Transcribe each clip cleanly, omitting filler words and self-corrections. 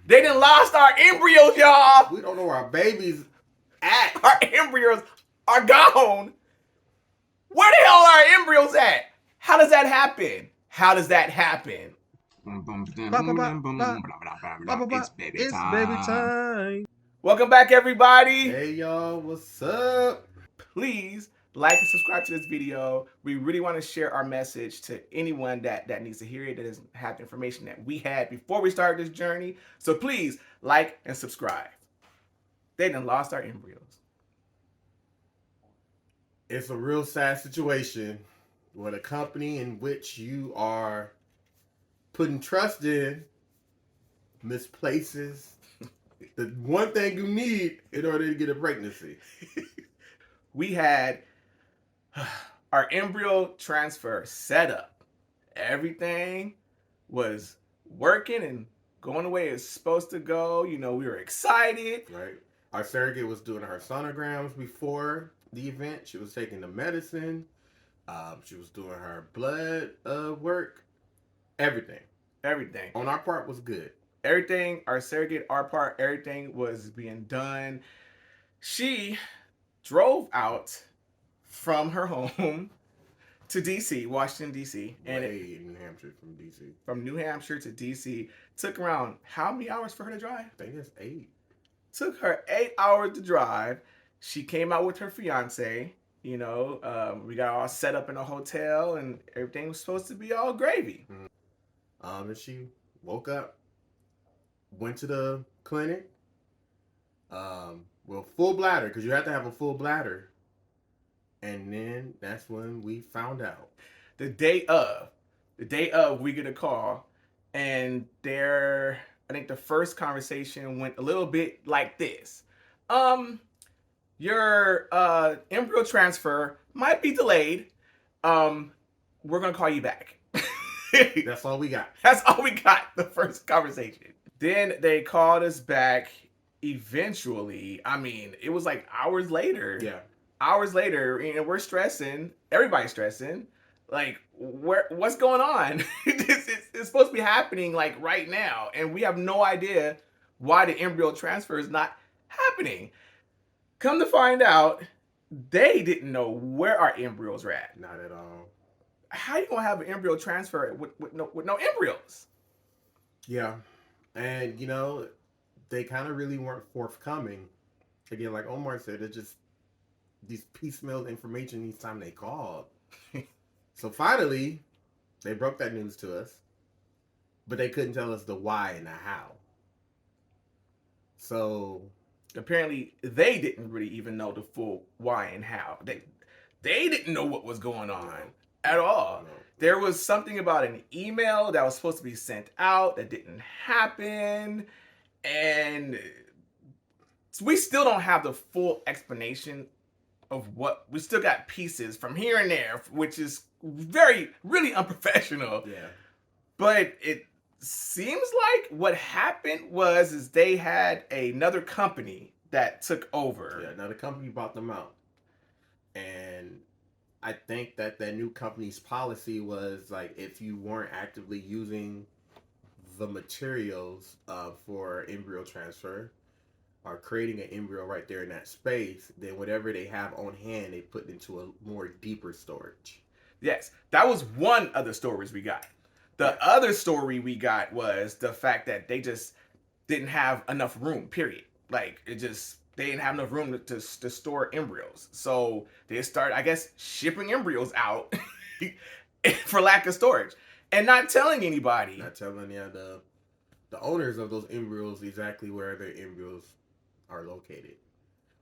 They done lost our embryos, y'all. We don't know where our babies at. Our embryos are gone. Where the hell are our embryos at? How does that happen? How does that happen? It's baby time. Welcome back, everybody. Hey y'all, what's up? Please like and subscribe to this video. We really want to share our message to anyone that needs to hear it, that doesn't have the information that we had before we started this journey. So please like and subscribe. They done lost our embryos. It's a real sad situation when a company in which you are putting trust in misplaces the one thing you need in order to get a pregnancy. We had our embryo transfer set up. Everything was working and going the way it's supposed to go. You know, we were excited. Right. Our surrogate was doing her sonograms before the event. She was taking the medicine. She was doing her blood work. Everything. Everything. On our part was good. Everything, our surrogate, our part, everything was being done. She drove out from her home to DC, Washington, DC. And New Hampshire from DC. From New Hampshire to DC. Took around how many hours for her to drive? I think it's 8. Took her 8 hours to drive. She came out with her fiance. You know, we got all set up in a hotel and everything was supposed to be all gravy. And she woke up, went to the clinic, well, full bladder, because you have to have a full bladder. And then that's when we found out. The day of, we get a call, and I think the first conversation went a little bit like this. Your embryo transfer might be delayed. We're gonna call you back. That's all we got. That's all we got, the first conversation. Then they called us back eventually. I mean, it was like hours later. Yeah. Hours later, you know, we're stressing. Everybody's stressing. Like, what's going on? It's supposed to be happening like right now, and we have no idea why the embryo transfer is not happening. Come to find out, they didn't know where our embryos were at. Not at all. How you gonna have an embryo transfer with no embryos? Yeah. And, you know, they kind of really weren't forthcoming. Again, like Omar said, it's just these piecemeal information each time they called. So finally, they broke that news to us, but they couldn't tell us the why and the how. So apparently, they didn't really even know the full why and how. They didn't know what was going on at all. No. There was something about an email that was supposed to be sent out that didn't happen, and we still don't have the full explanation of what. We still got pieces from here and there, which is really unprofessional. Yeah. But it seems like what happened is they had another company that took over. Yeah, another company bought them out. And I think that new company's policy was like, if you weren't actively using the materials for embryo transfer or creating an embryo right there in that space, then whatever they have on hand, they put into a more deeper storage. Yes, that was one of the stories we got. The other story we got was the fact that they just didn't have enough room, period. Like, they didn't have enough room to store embryos. So they started, I guess, shipping embryos out for lack of storage and not telling anybody. Not telling the owners of those embryos exactly where their embryos are located,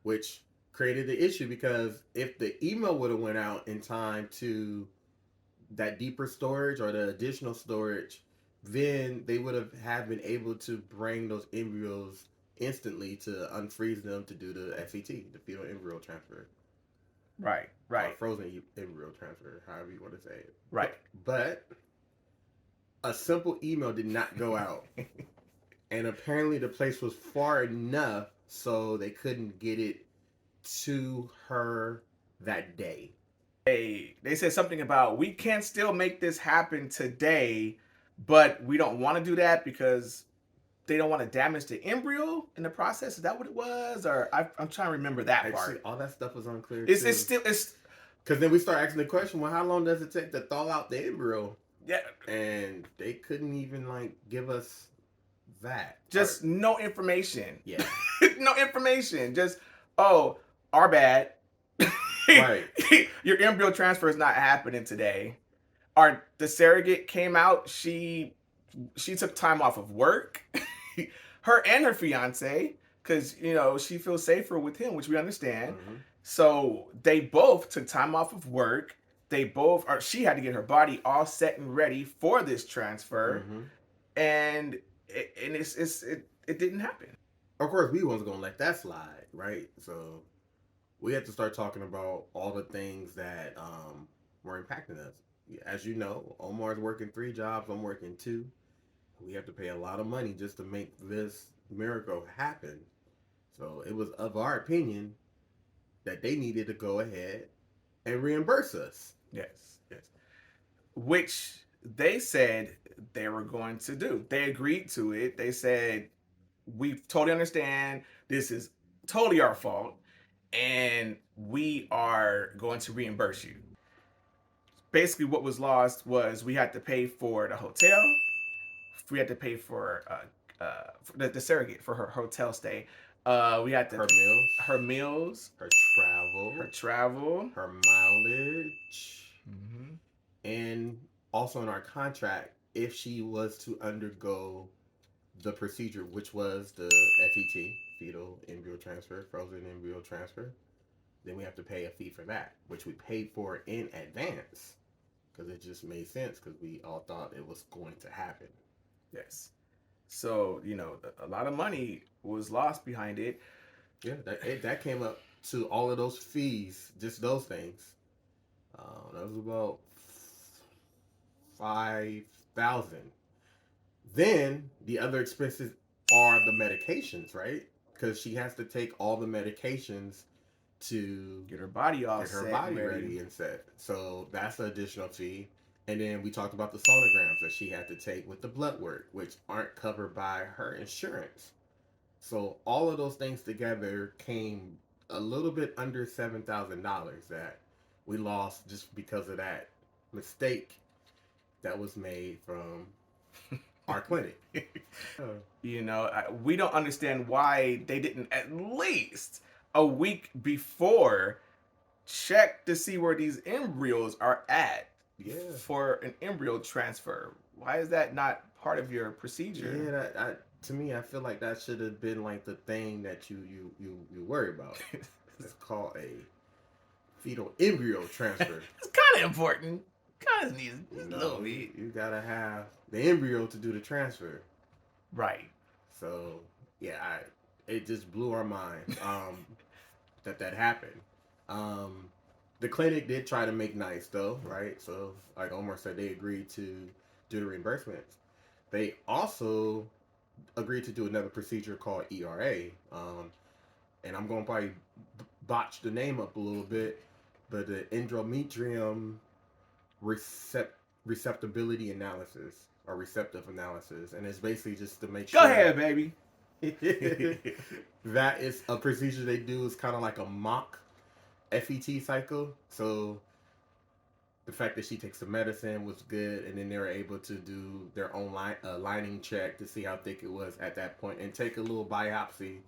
which created the issue, because if the email would have went out in time to that deeper storage or the additional storage, then they would have been able to bring those embryos instantly to unfreeze them to do the FET, the fetal embryo transfer. Right. Or frozen embryo transfer, however you want to say it. Right. But a simple email did not go out. And apparently the place was far enough so they couldn't get it to her that day. They said something about, we can still make this happen today, but we don't want to do that because they don't want to damage the embryo in the process. Is that what it was? Or I'm trying to remember that part. All that stuff was unclear. It's too. still because then we start asking the question, well, how long does it take to thaw out the embryo? Yeah, and they couldn't even like give us that. Just no information. Yeah. No information. Just our bad. Right. Your embryo transfer is not happening today. The surrogate came out. She took time off of work. Her and her fiance, because she feels safer with him, which we understand. Mm-hmm. So they both took time off of work. She had to get her body all set and ready for this transfer, mm-hmm. and it didn't happen. Of course, we wasn't gonna let that slide, right? So we had to start talking about all the things that were impacting us. As you know, Omar's working 3 jobs. I'm working 2. We have to pay a lot of money just to make this miracle happen. So it was of our opinion that they needed to go ahead and reimburse us. Yes. Which they said they were going to do. They agreed to it. They said, we totally understand. This is totally our fault. And we are going to reimburse you. Basically, what was lost was we had to pay for the hotel. We had to pay for the surrogate for her hotel stay. We had to her meals, her travel, her mileage, mm-hmm. and also in our contract, if she was to undergo the procedure, which was the FET, fetal embryo transfer, frozen embryo transfer, then we have to pay a fee for that, which we paid for in advance because it just made sense because we all thought it was going to happen. Yes. So, a lot of money was lost behind it. Yeah, that came up to all of those fees, just those things. That was about $5,000. Then the other expenses are the medications, right? Because she has to take all the medications to get her body ready and set. So that's an additional fee. And then we talked about the sonograms that she had to take with the blood work, which aren't covered by her insurance. So all of those things together came a little bit under $7,000 that we lost just because of that mistake that was made from our clinic. We don't understand why they didn't at least a week before check to see where these embryos are at. Yeah. For an embryo transfer. Why is that not part of your procedure? Yeah, to me, I feel like that should have been like the thing that you worry about. It's called a fetal embryo transfer. It's kind of important. Kind of needs a little bit. You gotta have the embryo to do the transfer. Right. So yeah, it just blew our mind that happened. The clinic did try to make nice though, right? So like Omar said, they agreed to do the reimbursements. They also agreed to do another procedure called ERA. And I'm going to probably botch the name up a little bit, but the endometrium receptibility analysis or receptive analysis. And it's basically just to make sure. Go ahead, baby. That is a procedure they do. Is kind of like a mock FET cycle. So the fact that she takes the medicine was good, and then they were able to do their own lining check to see how thick it was at that point, and take a little biopsy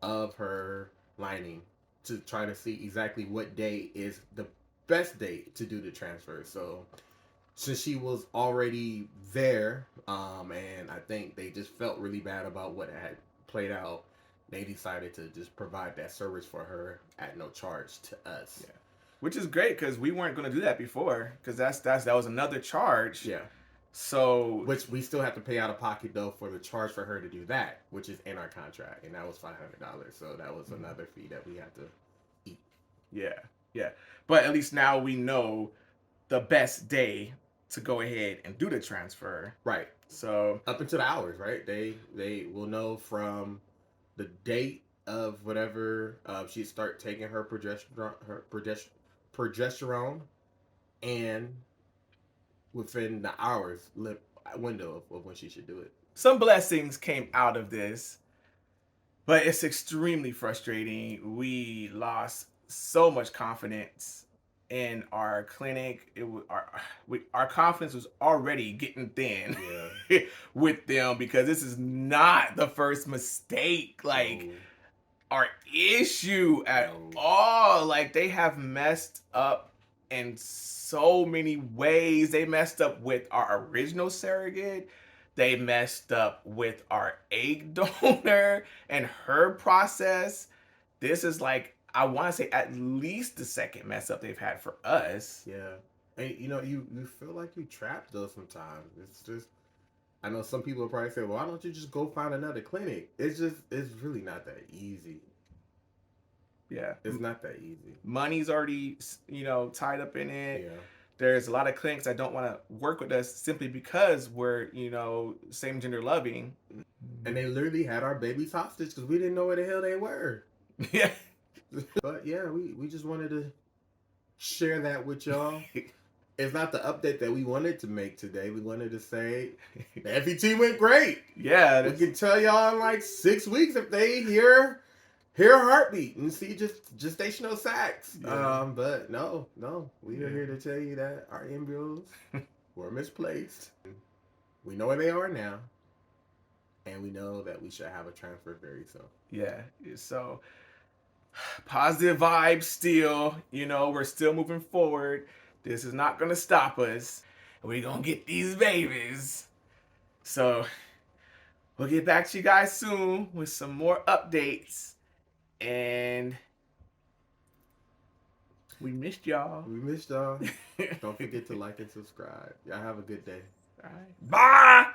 of her lining to try to see exactly what day is the best date to do the transfer. So since she was already there, and I think they just felt really bad about what had played out, they decided to just provide that service for her at no charge to us. Yeah. Which is great because we weren't going to do that before because that was another charge. Yeah. So which we still have to pay out of pocket though for the charge for her to do that, which is in our contract, and that was $500. So that was another fee that we had to eat. Yeah. But at least now we know the best day to go ahead and do the transfer. Right. So up until the hours, right? They will know from the date of whatever she start taking her progesterone, and within the hours window of when she should do it. some blessings came out of this, but it's extremely frustrating. We lost so much confidence in our clinic. Our confidence was already getting thin with them because this is not the first mistake. Like, our issue at all. Like, they have messed up in so many ways. They messed up with our original surrogate. They messed up with our egg donor and her process. This is like, I want to say, at least the second mess up they've had for us. Yeah. And you feel like you trapped though sometimes. It's just, I know some people probably say, well, why don't you just go find another clinic? It's really not that easy. Yeah. It's not that easy. Money's already, tied up in it. Yeah. There's a lot of clinics that don't want to work with us simply because we're, same gender loving. And they literally had our babies hostage because we didn't know where the hell they were. Yeah. But yeah, we just wanted to share that with y'all. It's not the update that we wanted to make today. We wanted to say the FET went great. Yeah. We can tell y'all in like 6 weeks if they hear a heartbeat and see just gestational sacs. Yeah. But no, we are here to tell you that our embryos were misplaced. We know where they are now, and we know that we should have a transfer very soon. Yeah. So positive vibes still. We're still moving forward. This is not gonna stop us. We're gonna get these babies. So we'll get back to you guys soon with some more updates. And we missed y'all. Don't forget to like and subscribe. Y'all have a good day. All right. Bye.